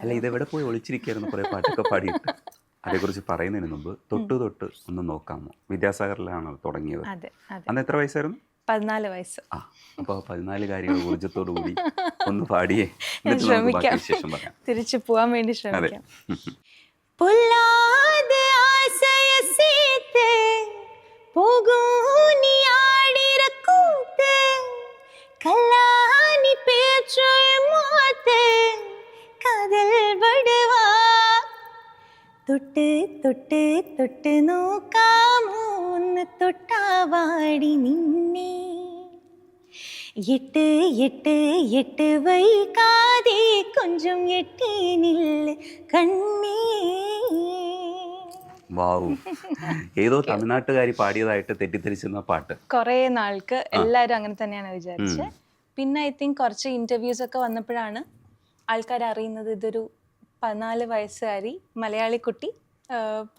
അല്ല ഇതെവിടെ പോയി ഒളിച്ചിരിക്കുകയായിരുന്നു കുറേ പാട്ടൊക്കെ പാടിയിട്ട്. അതേക്കുറിച്ച് പറയുന്നതിന് മുമ്പ് തൊട്ട് തൊട്ട് ഒന്ന് നോക്കാമോ, വിദ്യാസാഗറിലാണ് തുടങ്ങിയത്. അതെ അതെ അന്ന് എത്ര വയസ്സായിരുന്നു? 14 വയസ്സ്. ആ, അപ്പോൾ 14 കാര്യങ്ങൾ ഊർജ്ജത്തോടു കൂടി ഒന്ന് പാടിയേ, ഞാൻ എന്നിട്ട് നമുക്ക് ബാക്കി ശ്രമിക്കാം, വിശേഷം പറയാം. തിരിച്ചു പോവാൻ വേണ്ടി അതെ. ശ്രമിക്കാം. പൊല്ലാத ஆசைய சேர்த்து போகும் நீ ஆடிற கூத்து கல்லாணி பேச்சை மாத்து காதல் படுவா தொட்டு தொட்டு தொட்டு നോക്കാമ ഒന്ന് തൊട്ടാവാടി നിന്നെ എട്ട് എട്ട് എട്ട് വൈകാതെ കൊഞ്ചം എട്ടി നില്ല് കണ്ണേ. വാവു, ഏതോ തമിഴ്നാട്ടുകാരി പാടിയതായിട്ട് തെറ്റിദ്ധരിച്ചിരുന്ന പാട്ട്. കുറേ നാൾക്ക് എല്ലാവരും അങ്ങനെ തന്നെയാണ് വിചാരിച്ചത്. പിന്നെ ഐ തിങ്ക് കുറച്ച് ഇന്റർവ്യൂസ് ഒക്കെ വന്നപ്പോഴാണ് ആൾക്കാർ അറിയുന്നത് ഇതൊരു 14 വയസ്സുകാരി മലയാളി കുട്ടി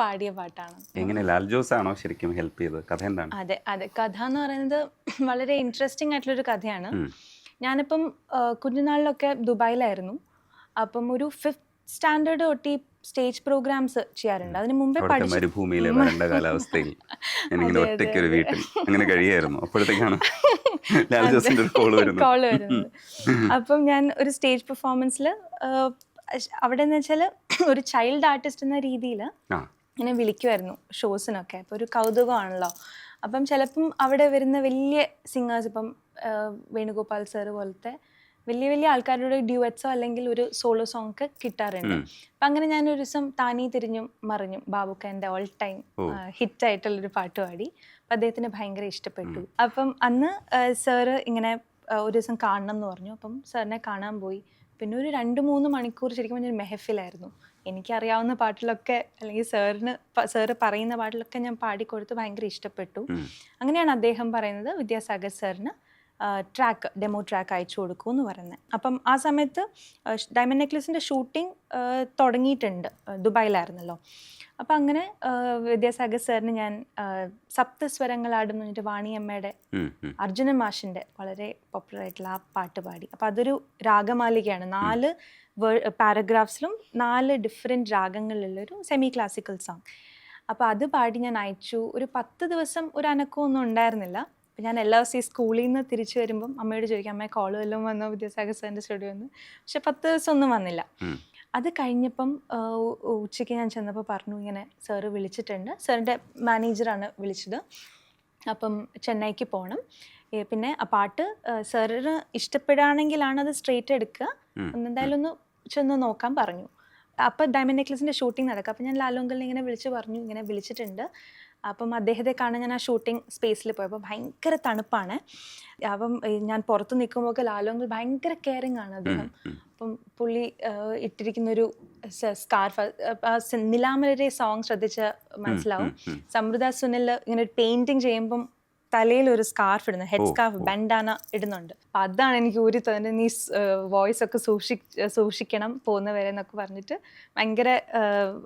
പാടിയ പാട്ടാണ്. എങ്ങനെ ലാൽ ജോസ് ആണോ ശരിക്കും ഹെൽപ്പ് ചെയ്തത്? കഥ എന്താണ്? അതെ അതെ, കഥ എന്ന് പറയുന്നത് വളരെ ഇൻട്രസ്റ്റിംഗ് ആയിട്ടുള്ളൊരു കഥയാണ്. ഞാനിപ്പം കുഞ്ഞുനാളിലൊക്കെ ദുബായിലായിരുന്നു. അപ്പം ഒരു 5th സ്റ്റാൻഡേർഡ് തൊട്ട് സ്റ്റേജ് പ്രോഗ്രാംസ് ചെയ്യാറുണ്ട്. അതിന് മുമ്പേ മരുഭൂമിയിലെ വരണ്ട കാലാവസ്ഥയിൽ ഞാനിങ്ങനെ ഒറ്റയ്ക്ക് ഒരു വീട്ടിൽ അങ്ങനെ കഴിയായിരുന്നു. അപ്പോഴത്തേക്കാണ് ലാൽ ജോസിന്റെ ഒരു കോള് വരുന്നത്. അപ്പം ഞാൻ ഒരു സ്റ്റേജ് പെർഫോമൻസിൽ അവിടെ എന്ന് വെച്ചാൽ ഒരു ചൈൽഡ് ആർട്ടിസ്റ്റ് എന്ന രീതിയിൽ ഇങ്ങനെ വിളിക്കുമായിരുന്നു ഷോസിനൊക്കെ. അപ്പോൾ ഒരു കൗതുകമാണല്ലോ. അപ്പം ചിലപ്പം അവിടെ വരുന്ന വലിയ സിംഗേഴ്സ്, ഇപ്പം വേണുഗോപാൽ സാറ് പോലത്തെ വലിയ വലിയ ആൾക്കാരുടെ ഡ്യുവറ്റ്സോ അല്ലെങ്കിൽ ഒരു സോളോ സോങ് ഒക്കെ കിട്ടാറുണ്ട്. അപ്പം അങ്ങനെ ഞാനൊരു ദിവസം താനീ തിരിഞ്ഞും മറിഞ്ഞും ബാബുഖാൻ്റെ ഓൾ ടൈം ഹിറ്റായിട്ടുള്ളൊരു പാട്ട് പാടി. അപ്പം അദ്ദേഹത്തിന് ഭയങ്കര ഇഷ്ടപ്പെട്ടു. അപ്പം അന്ന് സാറ് ഇങ്ങനെ ഒരു ദിവസം കാണണം എന്ന് പറഞ്ഞു. അപ്പം സാറിനെ കാണാൻ പോയി. പിന്നെ ഒരു 2-3 മണിക്കൂർ ശരിക്കും പറഞ്ഞൊരു മെഹഫിലായിരുന്നു. എനിക്കറിയാവുന്ന പാട്ടിലൊക്കെ അല്ലെങ്കിൽ സാറ് പറയുന്ന പാട്ടിലൊക്കെ ഞാൻ പാടിക്കൊടുത്ത് ഭയങ്കര ഇഷ്ടപ്പെട്ടു. അങ്ങനെയാണ് അദ്ദേഹം പറയുന്നത് വിദ്യാസാഗർ സാറിന് ഡെമോ ട്രാക്ക് അയച്ചു കൊടുക്കൂ എന്ന് പറയുന്നത്. അപ്പം ആ സമയത്ത് ഡയമണ്ട് നെക്ലസിൻ്റെ ഷൂട്ടിംഗ് തുടങ്ങിയിട്ടുണ്ട്, ദുബായിലായിരുന്നല്ലോ. അപ്പം അങ്ങനെ വിദ്യാസാഗർ സാറിന് ഞാൻ സപ്തസ്വരങ്ങളാടും എന്ന് പറഞ്ഞിട്ട് വാണിയമ്മയുടെ അർജുനൻ മാഷിൻ്റെ വളരെ പോപ്പുലർ ആയിട്ടുള്ള ആ പാട്ട് പാടി. അപ്പം അതൊരു രാഗമാലികയാണ്. 4 പാരഗ്രാഫ്സിലും 4 ഡിഫറെൻറ്റ് രാഗങ്ങളിലുള്ളൊരു സെമി ക്ലാസിക്കൽ സോങ്. അപ്പോൾ അത് പാടി ഞാൻ അയച്ചു. ഒരു 10 ദിവസം ഒരു അനക്കമൊന്നും ഉണ്ടായിരുന്നില്ല. അപ്പം ഞാൻ എല്ലാ ദിവസവും ഈ സ്കൂളിൽ നിന്ന് തിരിച്ചു വരുമ്പം അമ്മയോട് ചോദിക്കാം, അമ്മയെ കോൾ വല്ലതും വന്നോ വിദ്യാസാഗർ സാറിൻ്റെ സ്റ്റുഡിയോ എന്ന്. പക്ഷെ 10 ദിവസം ഒന്നും വന്നില്ല. അത് കഴിഞ്ഞപ്പം ഉച്ചയ്ക്ക് ഞാൻ ചെന്നപ്പോൾ പറഞ്ഞു ഇങ്ങനെ സാറ് വിളിച്ചിട്ടുണ്ട്. സാറിൻ്റെ മാനേജറാണ് വിളിച്ചത്. അപ്പം ചെന്നൈക്ക് പോകണം, പിന്നെ ആ പാട്ട് സാറിന് ഇഷ്ടപ്പെടുകയാണെങ്കിലാണ് അത് സ്ട്രേറ്റ് എടുക്കുക, എന്തായാലും ഒന്ന് ചെന്ന് നോക്കാൻ പറഞ്ഞു. അപ്പം ഡയമണ്ട് നെക്ലസിൻ്റെ ഷൂട്ടിംഗ് നടക്കുക. അപ്പം ഞാൻ ലാലോങ്കലിനെ ഇങ്ങനെ വിളിച്ച് പറഞ്ഞു ഇങ്ങനെ വിളിച്ചിട്ടുണ്ട്. അപ്പം അദ്ദേഹത്തെ കാണാൻ ഞാൻ ആ ഷൂട്ടിംഗ് സ്പേസിൽ പോയപ്പോൾ ഭയങ്കര തണുപ്പാണ്. അപ്പം ഞാൻ പുറത്ത് നിൽക്കുമ്പോഴൊക്കെ ലാലോങ്കൽ ഭയങ്കര കെയറിങ് ആണ് അദ്ദേഹം. അപ്പം പുള്ളി ഇട്ടിരിക്കുന്നൊരു സ്കാർഫ്, നിലാമലരെ സോങ് ശ്രദ്ധിച്ച് മനസ്സിലാവും. സമൃദ്ധ സുനിൽ ഇങ്ങനെ ഒരു പെയിൻറ്റിങ് ചെയ്യുമ്പം തലയിൽ ഒരു സ്കാർഫ് ഇടുന്നു, ഹെഡ് സ്കാർഫ് ബൻഡാന ഇടുന്നുണ്ട്. അപ്പം അതാണ് എനിക്ക് ഊരി തന്നെ, നീ വോയിസ് ഒക്കെ സൂക്ഷിക്കണം പോകുന്നവരെ എന്നൊക്കെ പറഞ്ഞിട്ട് ഭയങ്കര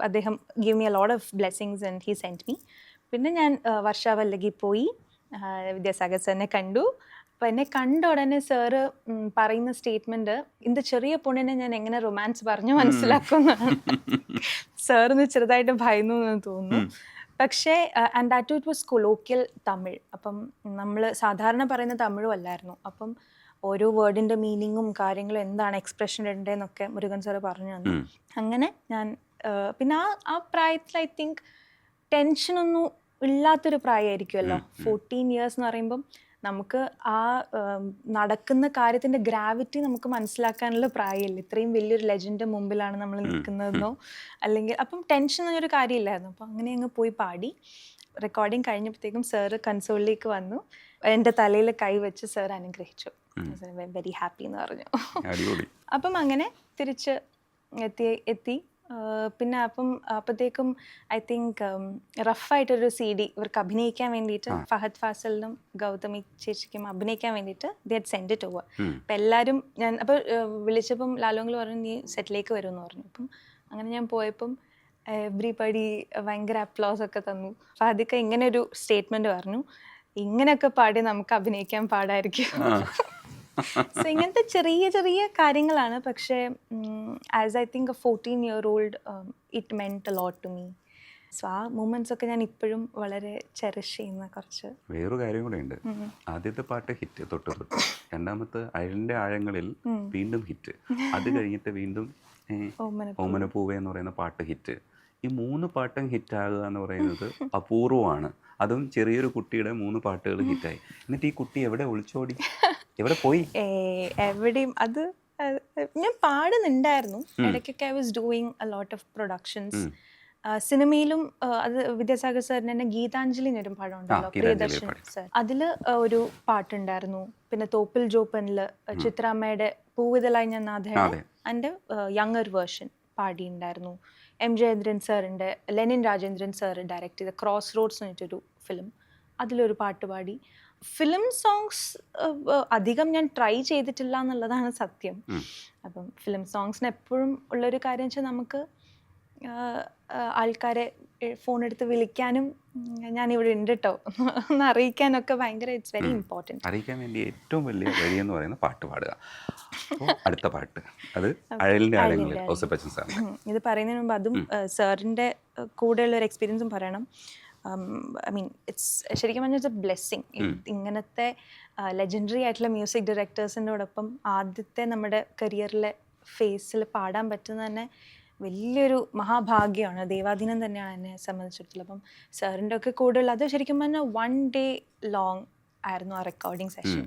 അദ്ദേഹം give me a lot of blessings and he sent me. പിന്നെ ഞാൻ വർഷാവല്ലകി പോയി വിദ്യാസാഗർ സാറിനെ കണ്ടു. അപ്പോൾ എന്നെ കണ്ട ഉടനെ സാറ് പറയുന്ന സ്റ്റേറ്റ്മെൻറ്റ്, இந்த ചെറിയ പൊണ്ണിനെ ഞാൻ എങ്ങനെ റൊമാൻസ് പറഞ്ഞു മനസ്സിലാക്കുന്നതാണ്. സാറിന് ചെറുതായിട്ട് ഭയന്നു എന്ന് തോന്നുന്നു. പക്ഷേ and that too it was colloquial Tamil. അപ്പം നമ്മൾ സാധാരണ പറയുന്ന തമിഴും അല്ലായിരുന്നു. അപ്പം ഓരോ വേർഡിൻ്റെ മീനിങ്ങും കാര്യങ്ങളും എന്താണ് എക്സ്പ്രഷൻ ഇടേണ്ടതെന്നൊക്കെ മുരുകൻ സാറ് പറഞ്ഞു തന്നു. അങ്ങനെ ഞാൻ പിന്നെ ആ പ്രായത്തിൽ ഐ തിങ്ക് ടെൻഷനൊന്നും ഇല്ലാത്തൊരു പ്രായമായിരിക്കുമല്ലോ. 14 years എന്ന് പറയുമ്പം നമുക്ക് ആ നടക്കുന്ന കാര്യത്തിൻ്റെ ഗ്രാവിറ്റി നമുക്ക് മനസ്സിലാക്കാനുള്ള പ്രായമില്ല. ഇത്രയും വലിയൊരു ലെജൻഡ് മുമ്പിലാണ് നമ്മൾ നിൽക്കുന്നതെന്നോ അല്ലെങ്കിൽ അപ്പം ടെൻഷൻ എന്നൊരു കാര്യമില്ലായിരുന്നു. അപ്പം അങ്ങനെ അങ്ങ് പോയി പാടി. റെക്കോർഡിങ് കഴിഞ്ഞപ്പോഴത്തേക്കും സാറ് കൺസോളിലേക്ക് വന്നു, എൻ്റെ തലയിൽ കൈവച്ച് സാർ അനുഗ്രഹിച്ചു. വെരി ഹാപ്പി എന്ന് പറഞ്ഞു. അപ്പം അങ്ങനെ തിരിച്ച് എത്തി. പിന്നെ അപ്പോഴത്തേക്കും ഐ തിങ്ക് റഫായിട്ടൊരു CD ഇവർക്ക് അഭിനയിക്കാൻ വേണ്ടിയിട്ട്, ഫഹദ് ഫാസലിനും ഗൗതമി ചേച്ചിക്കും അഭിനയിക്കാൻ വേണ്ടിയിട്ട് they had send it over. അപ്പം എല്ലാവരും ഞാൻ അപ്പോൾ വിളിച്ചപ്പം ലാലോങ്കിൽ പറഞ്ഞു നീ സെറ്റിലേക്ക് വരുമെന്ന് പറഞ്ഞു. അപ്പം അങ്ങനെ ഞാൻ പോയപ്പം എവ്രിബഡി ഭയങ്കര അപ്ലോസ് ഒക്കെ തന്നു. ഫഹദിക്ക ഇങ്ങനെ ഒരു സ്റ്റേറ്റ്മെൻറ്റ് പറഞ്ഞു, ഇങ്ങനെയൊക്കെ പാടി നമുക്ക് അഭിനയിക്കാൻ പാടായിരിക്കും. സോ ഇങ്ങനത്തെ ചെറിയ ചെറിയ കാര്യങ്ങളാണ്. പക്ഷേ as I think 14-year-old it meant a lot to me. So ആ മൂമെന്റ്സ് ഒക്കെ ഞാൻ ഇപ്പോഴും വളരെ ചെറിഷ് ചെയ്യുന്ന കുറച്ച്. വേറൊരു കാര്യം കൂടെ ഉണ്ട്. ആദ്യത്തെ പാട്ട് ഹിറ്റ് തൊട്ട്, രണ്ടാമത്തെ അയലിൻ്റെ ആഴങ്ങളിൽ വീണ്ടും ഹിറ്റ്, അത് കഴിഞ്ഞിട്ട് വീണ്ടും ഓമന പൂവേ എന്ന് പറയുന്ന പാട്ട് ഹിറ്റ്. ഈ 3 പാട്ടും ഹിറ്റാകുക എന്ന് പറയുന്നത് അപൂർവമാണ്. അതും ചെറിയൊരു കുട്ടിയുടെ 3 പാട്ടുകൾ ഹിറ്റായി. എന്നിട്ട് ഈ കുട്ടി എവിടെ ഒളിച്ചോടി, എവിടെ പോയി? എവിടെയും അത് ഞാൻ പാടുന്നുണ്ടായിരുന്നു ഇടയ്ക്കൊക്കെ. I was doing A lot of productions. സിനിമയിലും അത് വിദ്യാസാഗർ സാറിന് തന്നെ ഗീതാഞ്ജലി എന്നൊരു പടം ഉണ്ടല്ലോ, പ്രിയദർശൻ സാർ, അതിൽ ഒരു പാട്ടുണ്ടായിരുന്നു. പിന്നെ തോപ്പിൽ ജോപ്പനില് ചിത്രാമ്മയുടെ പൂവിതലായി ഞാൻ നാഥയുടെ എൻ്റെ യങ്ങർ വേർഷൻ പാടിയിട്ടുണ്ടായിരുന്നു. എം ജയേന്ദ്രൻ സാറിൻ്റെ, ലെനിൻ രാജേന്ദ്രൻ സാർ ഡയറക്റ്റ് ചെയ്ത ക്രോസ് റോഡ്സ് എന്ന് പറഞ്ഞിട്ടൊരു ഫിലിം, അതിലൊരു പാട്ട് പാടി. ഫിലിം സോങ്സ് അധികം ഞാൻ ട്രൈ ചെയ്തിട്ടില്ല എന്നുള്ളതാണ് സത്യം. അപ്പം ഫിലിം സോങ്സിന് എപ്പോഴും ഉള്ളൊരു കാര്യം വെച്ചാൽ നമുക്ക് ആൾക്കാരെ ഫോൺ എടുത്ത് വിളിക്കാനും ഞാനിവിടെ ഉണ്ട് കേട്ടോ എന്ന് അറിയിക്കാനൊക്കെ ഭയങ്കര ഇറ്റ്സ് വെരി ഇമ്പോർട്ടൻറ്റ്. അറിയിക്കാൻ വേണ്ടി ഏറ്റവും വലിയ വഴി എന്ന് പറയുന്നത് പാട്ട് പാടുക. അടുത്ത പാട്ട് അത് അഴലിൻ്റെ ആഴങ്ങളിൽ ഔസേപ്പച്ചൻ സാർ. ഇത് പറയുന്നതിന് മുമ്പ് അതും സാറിൻ്റെ കൂടെയുള്ള ഒരു എക്സ്പീരിയൻസും പറയണം. ഐ മീൻ ഇറ്റ്സ് ശരിക്കും പറഞ്ഞാൽ ഇറ്റ്സ് എ ബ്ലെസ്സിങ്. ഇങ്ങനത്തെ ലെജൻഡറി ആയിട്ടുള്ള മ്യൂസിക് ഡയറക്ടേഴ്സിൻ്റെയോടൊപ്പം ആദ്യത്തെ നമ്മുടെ കരിയറിലെ ഫേസിൽ പാടാൻ പറ്റുന്ന തന്നെ വലിയൊരു മഹാഭാഗ്യമാണ്, ദൈവാധീനം തന്നെയാണ് എന്നെ സംബന്ധിച്ചിടത്തോളം. അപ്പം സാറിൻ്റെ ഒക്കെ കൂടെയുള്ള അത് ശരിക്കും പറഞ്ഞാൽ 1 day ലോങ് ആയിരുന്നു ആ റെക്കോർഡിങ് സെഷൻ.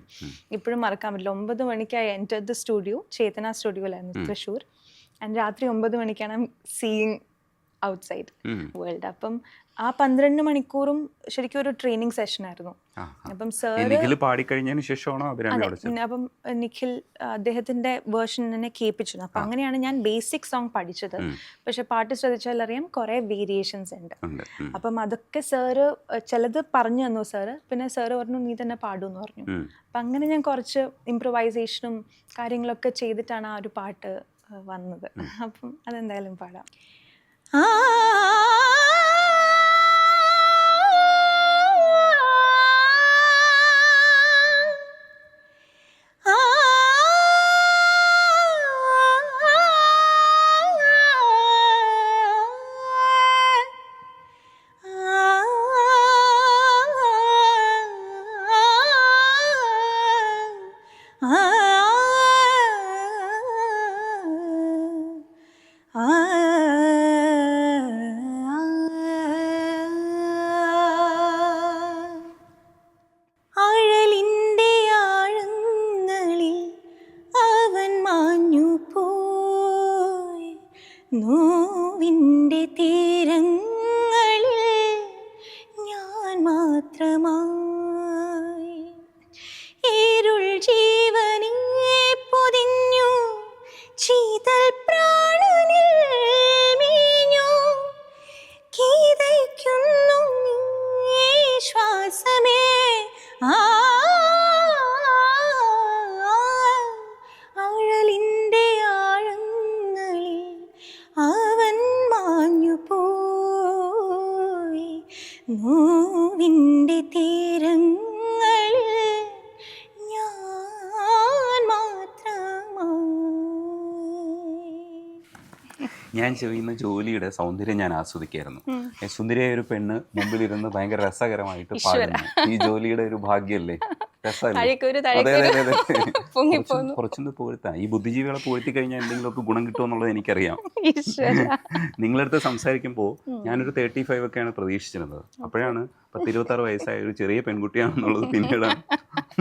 ഇപ്പോഴും മറക്കാൻ പറ്റില്ല. 9 മണിക്കായി എൻ്റർ ദ സ്റ്റുഡിയോ, ചേതന സ്റ്റുഡിയോയിലായിരുന്നു തൃശ്ശൂർ. ആൻഡ് രാത്രി 9 മണിക്കാണ് സീയിങ് ഔട്ട്സൈഡ് വേൾഡ്. അപ്പം ആ 12 മണിക്കൂറും ശരിക്കും ഒരു ട്രെയിനിങ് സെഷൻ ആയിരുന്നു. അപ്പം സാറ് പാടിക്കഴിഞ്ഞതിന് ശേഷമാണോ? അപ്പം നിഖിൽ അദ്ദേഹത്തിന്റെ വേർഷൻ തന്നെ കേൾപ്പിച്ചു. അപ്പം അങ്ങനെയാണ് ഞാൻ ബേസിക് സോങ് പഠിച്ചത്. പക്ഷെ പാട്ട് ശ്രദ്ധിച്ചാൽ അറിയാം കുറേ വേരിയേഷൻസ് ഉണ്ട്. അപ്പം അതൊക്കെ സാറ് ചിലത് പറഞ്ഞു തന്നു സാറ്. പിന്നെ സാറ് പറഞ്ഞു നീ തന്നെ പാടുമെന്ന് പറഞ്ഞു. അപ്പം അങ്ങനെ ഞാൻ കുറച്ച് ഇംപ്രവൈസേഷനും കാര്യങ്ങളൊക്കെ ചെയ്തിട്ടാണ് ആ ഒരു പാട്ട് വന്നത്. അപ്പം അതെന്തായാലും പാടാം. നോവിൻ്റെ തീരങ്ങളിൽ ഞാൻ മാത്രമായി ഇരുൾ ജീവനെ പൊതിഞ്ഞു ചീതൽ പ്രാണനിൽ മീഞ്ഞു കീതയ്ക്കുന്നു നീ ശ്വാസമേ ആഴലിൻ്റെ ആഴങ്ങളിൽ അവൻ മാഞ്ഞു പോയി നോവിൻ്റെ തീരങ്ങളിൽ ഞാൻ മാത്രമായി. ഞാൻ ചെയ്യുന്ന ജോലിയുടെ സൗന്ദര്യം ഞാൻ ആസ്വദിക്കായിരുന്നു. സുന്ദരിയായ ഒരു പെണ്ണ് മുമ്പിലിരുന്ന് ഭയങ്കര രസകരമായിട്ട് പാടുന്നു. ഈ ജോലിയുടെ ഒരു ഭാഗ്യല്ലേ, കുറച്ചൊന്ന് പുകഴ്ത്താം. ഈ ബുദ്ധിജീവികളെ പുകഴ്ത്തി കഴിഞ്ഞാൽ എന്തെങ്കിലുമൊക്കെ ഗുണം കിട്ടുമെന്നുള്ളത് എനിക്കറിയാം. നിങ്ങളടുത്ത് സംസാരിക്കുമ്പോൾ ഞാനൊരു 35 ഒക്കെയാണ് പ്രതീക്ഷിച്ചിരുന്നത്. അപ്പോഴാണ് 10-26 വയസ്സായ ഒരു ചെറിയ പെൺകുട്ടിയാണെന്നുള്ളത് പിന്നീട്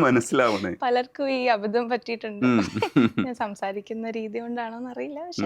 മനസ്സിലാവുന്നത്. പലർക്കും ഈ അബദ്ധം പറ്റിയിട്ടുണ്ട്. ഞാൻ സംസാരിക്കുന്ന രീതി കൊണ്ടാണോന്ന് അറിയില്ല. പക്ഷെ